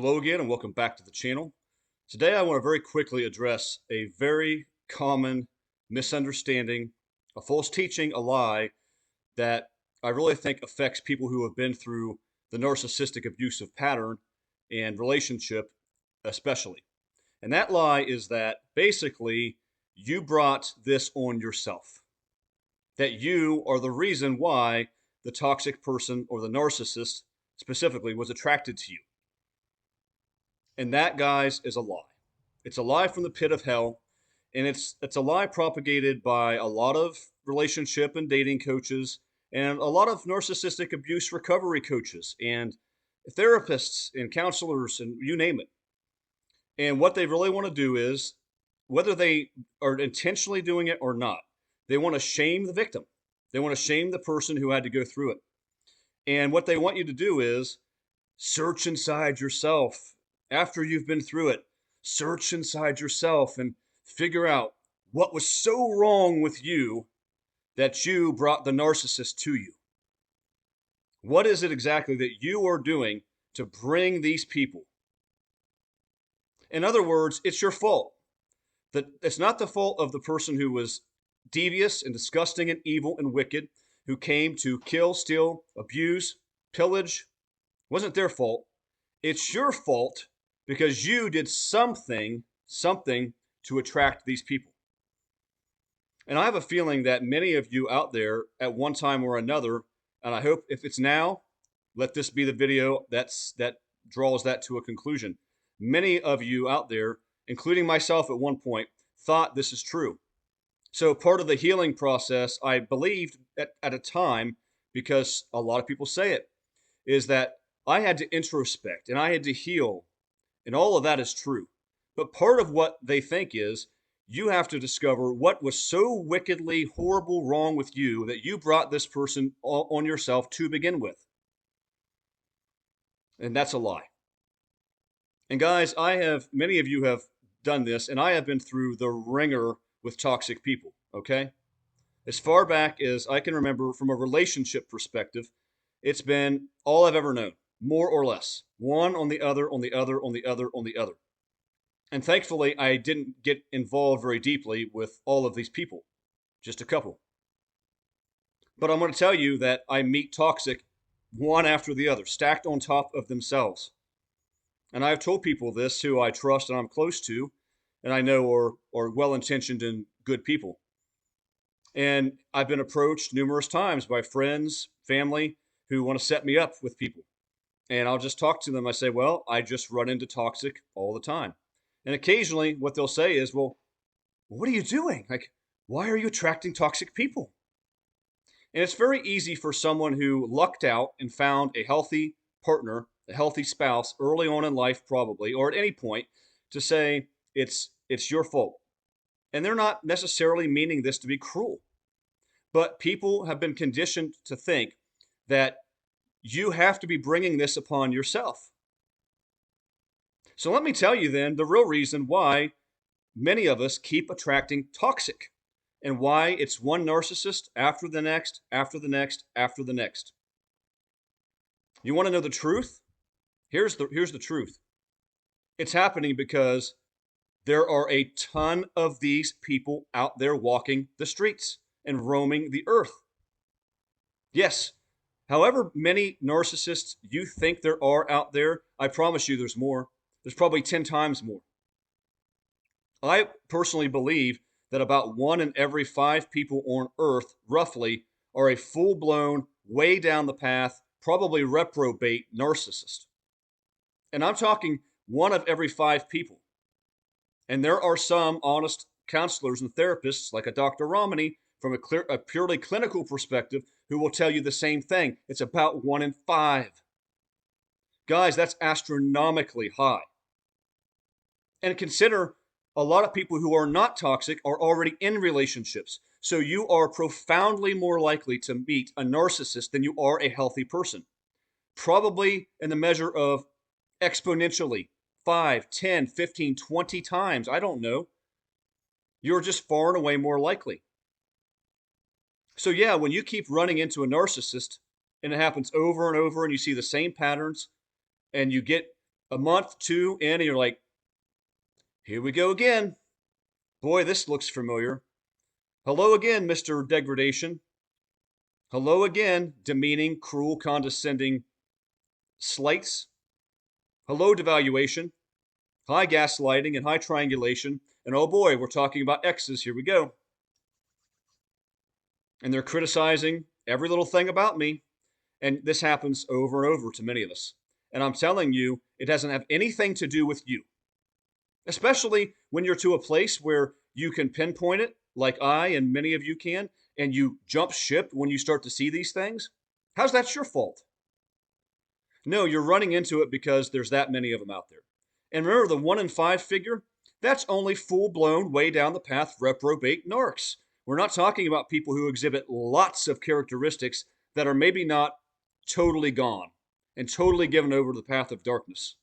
Hello again and welcome back to the channel. Today I want to very quickly address a very common misunderstanding, a false teaching, a lie that I really think affects people who have been through the narcissistic abusive pattern and relationship especially. And that lie is that basically you brought this on yourself. That you are the reason why the toxic person or the narcissist specifically was attracted to you. And that, guys, is a lie. It's a lie from the pit of hell, and it's a lie propagated by a lot of relationship and dating coaches and a lot of narcissistic abuse recovery coaches and therapists and counselors and you name it. And what they really want to do is, whether they are intentionally doing it or not, they want to shame the victim. They want to shame the person who had to go through it. And what they want you to do is search inside yourself after you've been through it. Search inside yourself and figure out what was so wrong with you that you brought the narcissist to you. What is it exactly that you are doing to bring these people? In other words, it's your fault. That it's not the fault of the person who was devious and disgusting and evil and wicked, who came to kill, steal, abuse, pillage. It wasn't their fault. It's your fault because you did something to attract these people. And I have a feeling that many of you out there at one time or another, and I hope if it's now, let this be the video that draws that to a conclusion. Many of you out there, including myself at one point, thought this is true. So part of the healing process, I believed at a time, because a lot of people say it, is that I had to introspect and I had to heal, and all of that is true. But part of what they think is you have to discover what was so wickedly horrible wrong with you that you brought this person on yourself to begin with. And that's a lie. And guys, many of you have done this, and I have been through the ringer with toxic people, okay? As far back as I can remember from a relationship perspective, it's been all I've ever known, more or less. One on the other, on the other, on the other, on the other. And thankfully, I didn't get involved very deeply with all of these people, just a couple. But I'm going to tell you that I meet toxic one after the other, stacked on top of themselves. And I've told people this who I trust and I'm close to, and I know are well-intentioned and good people. And I've been approached numerous times by friends, family, who want to set me up with people. And I'll just talk to them. I say, well, I just run into toxic all the time. And occasionally what they'll say is, well, what are you doing? Like, why are you attracting toxic people? And it's very easy for someone who lucked out and found a healthy partner, a healthy spouse early on in life, probably, or at any point, to say it's your fault. And they're not necessarily meaning this to be cruel. But people have been conditioned to think that you have to be bringing this upon yourself. So let me tell you then the real reason why many of us keep attracting toxic and why it's one narcissist after the next, after the next, after the next. You want to know the truth? Here's the truth. It's happening because there are a ton of these people out there walking the streets and roaming the earth. Yes, however many narcissists you think there are out there, I promise you there's more. There's probably 10 times more. I personally believe that about 1 in every 5 people on earth, roughly, are a full-blown, way down the path, probably reprobate narcissist. And I'm talking 1 of every 5 people. And there are some honest counselors and therapists, like a Dr. Romani, from a purely clinical perspective, who will tell you the same thing. It's about 1 in 5. Guys, that's astronomically high. And consider a lot of people who are not toxic are already in relationships. So you are profoundly more likely to meet a narcissist than you are a healthy person. Probably in the measure of exponentially 5, 10, 15, 20 times. I don't know. You're just far and away more likely. So yeah, when you keep running into a narcissist and it happens over and over and you see the same patterns and you get A month, two in, and you're like, here we go again. Boy, this looks familiar. Hello again, Mr. Degradation. Hello again, demeaning, cruel, condescending slights. Hello, devaluation. Hi, gaslighting, and hi, triangulation. And oh boy, we're talking about exes. Here we go. And they're criticizing every little thing about me. And this happens over and over to many of us. And I'm telling you, it doesn't have anything to do with you, especially when you're to a place where you can pinpoint it, like I and many of you can, and you jump ship when you start to see these things. How's that your fault? No, you're running into it because there's that many of them out there. And remember the 1 in 5 figure? That's only full blown, way down the path reprobate narcs. We're not talking about people who exhibit lots of characteristics that are maybe not totally gone and totally given over to the path of darkness.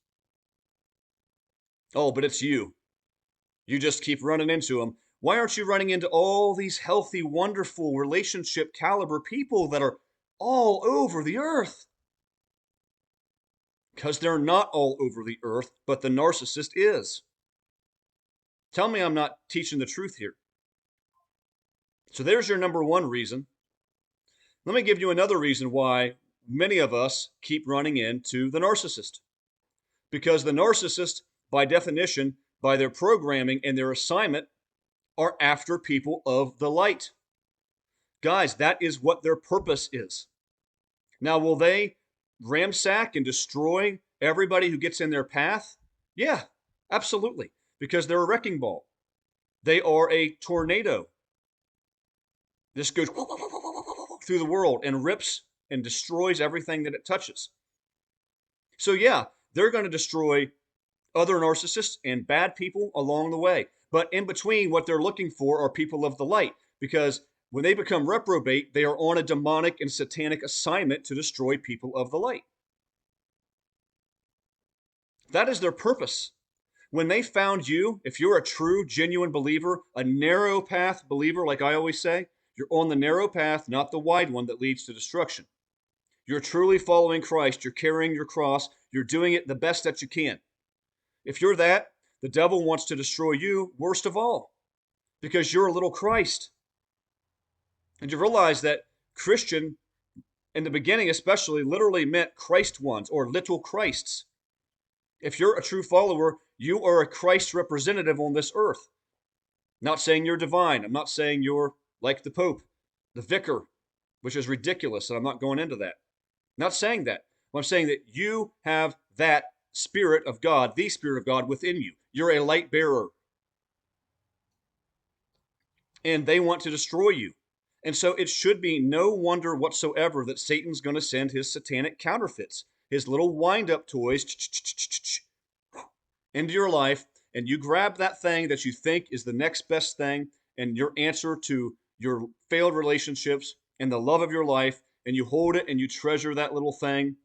Oh, but it's you. You just keep running into them. Why aren't you running into all these healthy, wonderful, relationship caliber people that are all over the earth? Because they're not all over the earth, but the narcissist is. Tell me I'm not teaching the truth here. So there's your number one reason. Let me give you another reason why many of us keep running into the narcissist. Because the narcissist, by definition, by their programming and their assignment, are after people of the light. Guys, that is what their purpose is. Now, will they ransack and destroy everybody who gets in their path? Yeah, absolutely, because they're a wrecking ball. They are a tornado. This goes through the world and rips and destroys everything that it touches. So, yeah, they're going to destroy other narcissists and bad people along the way. But in between, what they're looking for are people of the light, because when they become reprobate, they are on a demonic and satanic assignment to destroy people of the light. That is their purpose. When they found you, if you're a true, genuine believer, a narrow path believer, like I always say, you're on the narrow path, not the wide one that leads to destruction. You're truly following Christ. You're carrying your cross. You're doing it the best that you can. If you're that, the devil wants to destroy you worst of all, because you're a little Christ. And you realize that Christian, in the beginning especially, literally meant Christ ones or little Christs. If you're a true follower, you are a Christ representative on this earth. Not saying you're divine. I'm not saying you're like the Pope, the vicar, which is ridiculous, and I'm not going into that. Not saying that. I'm saying that you have that Spirit of God, the Spirit of God within you. You're a light bearer. And they want to destroy you. And so it should be no wonder whatsoever that Satan's going to send his satanic counterfeits, his little wind-up toys into your life, and you grab that thing that you think is the next best thing and your answer to your failed relationships and the love of your life, and you hold it and you treasure that little thing,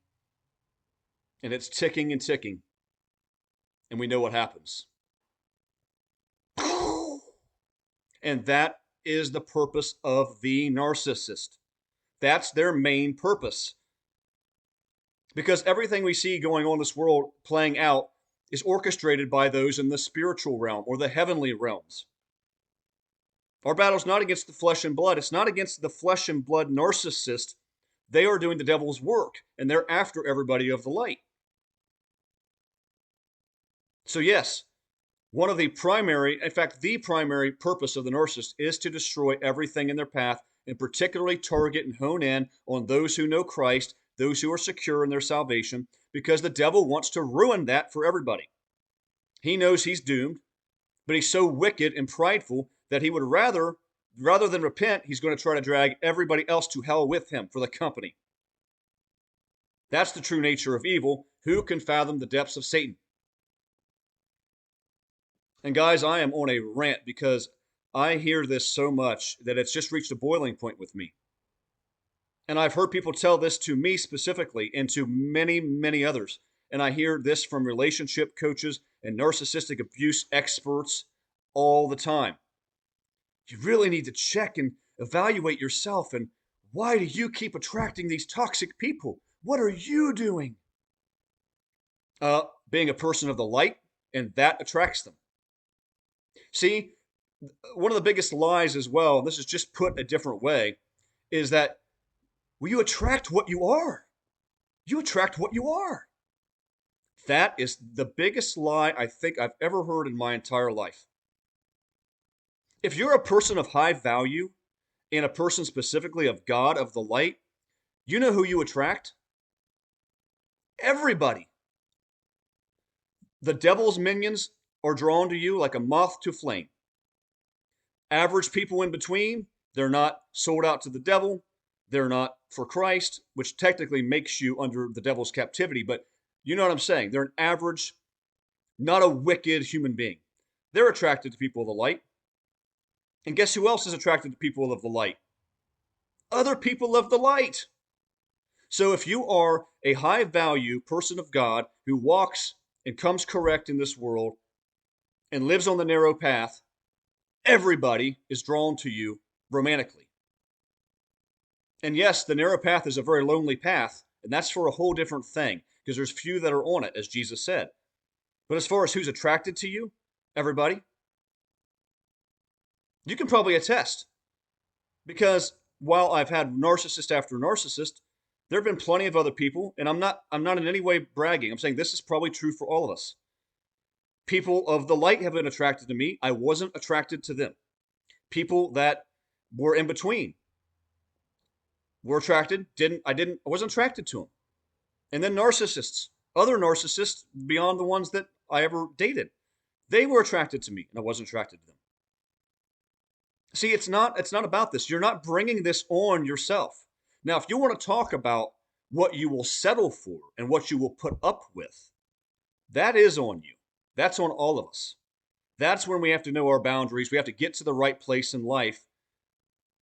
and it's ticking and ticking. And we know what happens. And that is the purpose of the narcissist. That's their main purpose. Because everything we see going on in this world playing out is orchestrated by those in the spiritual realm or the heavenly realms. Our battle's not against the flesh and blood. It's not against the flesh and blood narcissist. They are doing the devil's work, and they're after everybody of the light. So yes, one of the primary, in fact, the primary purpose of the narcissist is to destroy everything in their path and particularly target and hone in on those who know Christ, those who are secure in their salvation, because the devil wants to ruin that for everybody. He knows he's doomed, but he's so wicked and prideful that he would rather than repent, he's going to try to drag everybody else to hell with him for the company. That's the true nature of evil. Who can fathom the depths of Satan? And guys, I am on a rant because I hear this so much that it's just reached a boiling point with me. And I've heard people tell this to me specifically and to many, many others. And I hear this from relationship coaches and narcissistic abuse experts all the time. You really need to check and evaluate yourself. And why do you keep attracting these toxic people? What are you doing? Being a person of the light, and that attracts them. See, one of the biggest lies as well, this is just put a different way, is that, well, you attract what you are. You attract what you are. That is the biggest lie I think I've ever heard in my entire life. If you're a person of high value and a person specifically of God, of the light, you know who you attract? Everybody. The devil's minions are drawn to you like a moth to flame. Average people in between, they're not sold out to the devil. They're not for Christ, which technically makes you under the devil's captivity. But you know what I'm saying? They're an average, not a wicked human being. They're attracted to people of the light. And guess who else is attracted to people of the light? Other people of the light. So if you are a high value person of God who walks and comes correct in this world and lives on the narrow path, everybody is drawn to you romantically. And yes, the narrow path is a very lonely path, and that's for a whole different thing, because there's few that are on it, as Jesus said. But as far as who's attracted to you, everybody, you can probably attest. Because while I've had narcissist after narcissist, there have been plenty of other people, and I'm not in any way bragging. I'm saying this is probably true for all of us. People of the light have been attracted to me. I wasn't attracted to them. People that were in between were attracted, I wasn't attracted to them. And then narcissists, other narcissists beyond the ones that I ever dated, they were attracted to me, and I wasn't attracted to them. See, it's not about this. You're not bringing this on yourself. Now, if you want to talk about what you will settle for and what you will put up with, that is on you. That's on all of us. That's when we have to know our boundaries. We have to get to the right place in life.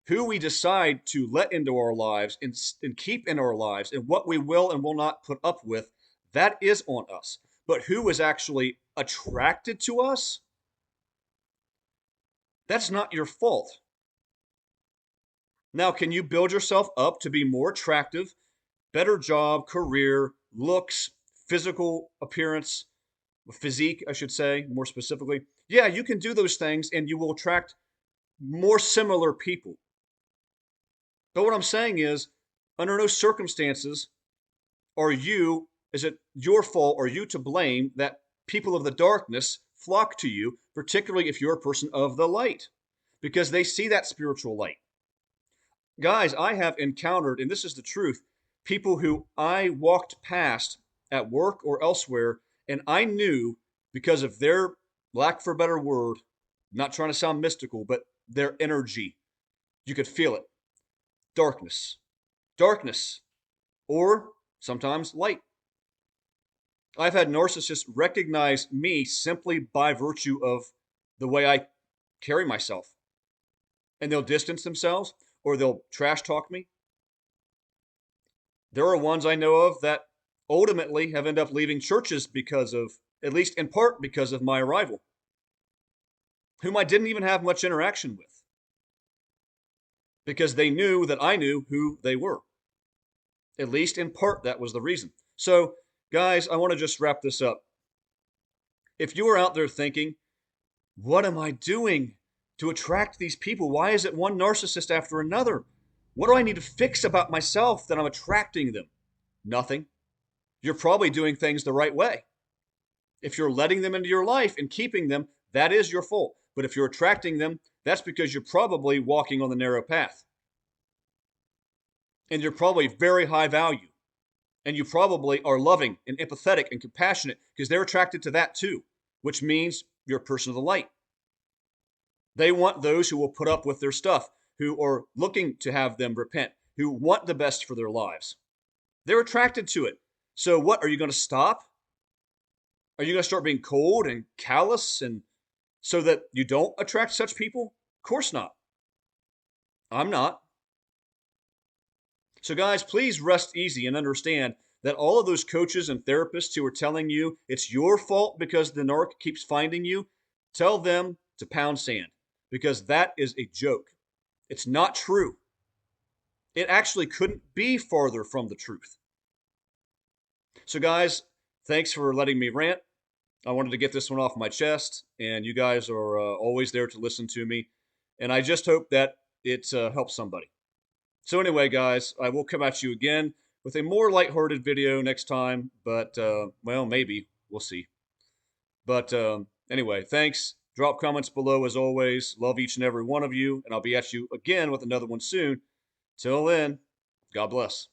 Who we decide to let into our lives and keep in our lives, and what we will and will not put up with, that is on us. But who is actually attracted to us, that's not your fault. Now, can you build yourself up to be more attractive, better job, career, looks, physical appearance, physique, I should say, more specifically? Yeah, you can do those things and you will attract more similar people. But what I'm saying is, under no circumstances is it your fault or you to blame that people of the darkness flock to you, particularly if you're a person of the light, because they see that spiritual light. Guys, I have encountered, and this is the truth, people who I walked past at work or elsewhere, and I knew because of their, lack for a better word, not trying to sound mystical, but their energy. You could feel it. Darkness. Darkness. Or sometimes light. I've had narcissists recognize me simply by virtue of the way I carry myself. And they'll distance themselves or they'll trash talk me. There are ones I know of that ultimately have ended up leaving churches because of, at least in part because of my arrival, whom I didn't even have much interaction with because they knew that I knew who they were. At least in part, that was the reason. So, guys, I want to just wrap this up. If you are out there thinking, what am I doing to attract these people? Why is it one narcissist after another? What do I need to fix about myself that I'm attracting them? Nothing. You're probably doing things the right way. If you're letting them into your life and keeping them, that is your fault. But if you're attracting them, that's because you're probably walking on the narrow path. And you're probably very high value. And you probably are loving and empathetic and compassionate because they're attracted to that too, which means you're a person of the light. They want those who will put up with their stuff, who are looking to have them repent, who want the best for their lives. They're attracted to it. So what, are you going to stop? Are you going to start being cold and callous and so that you don't attract such people? Of course not. I'm not. So guys, please rest easy and understand that all of those coaches and therapists who are telling you it's your fault because the narc keeps finding you, tell them to pound sand because that is a joke. It's not true. It actually couldn't be farther from the truth. So guys, thanks for letting me rant. I wanted to get this one off my chest, and you guys are always there to listen to me. And I just hope that it helps somebody. So, anyway, guys, I will come at you again with a more lighthearted video next time, but, well, maybe. We'll see. But anyway, thanks. Drop comments below as always. Love each and every one of you, and I'll be at you again with another one soon. Till then, God bless.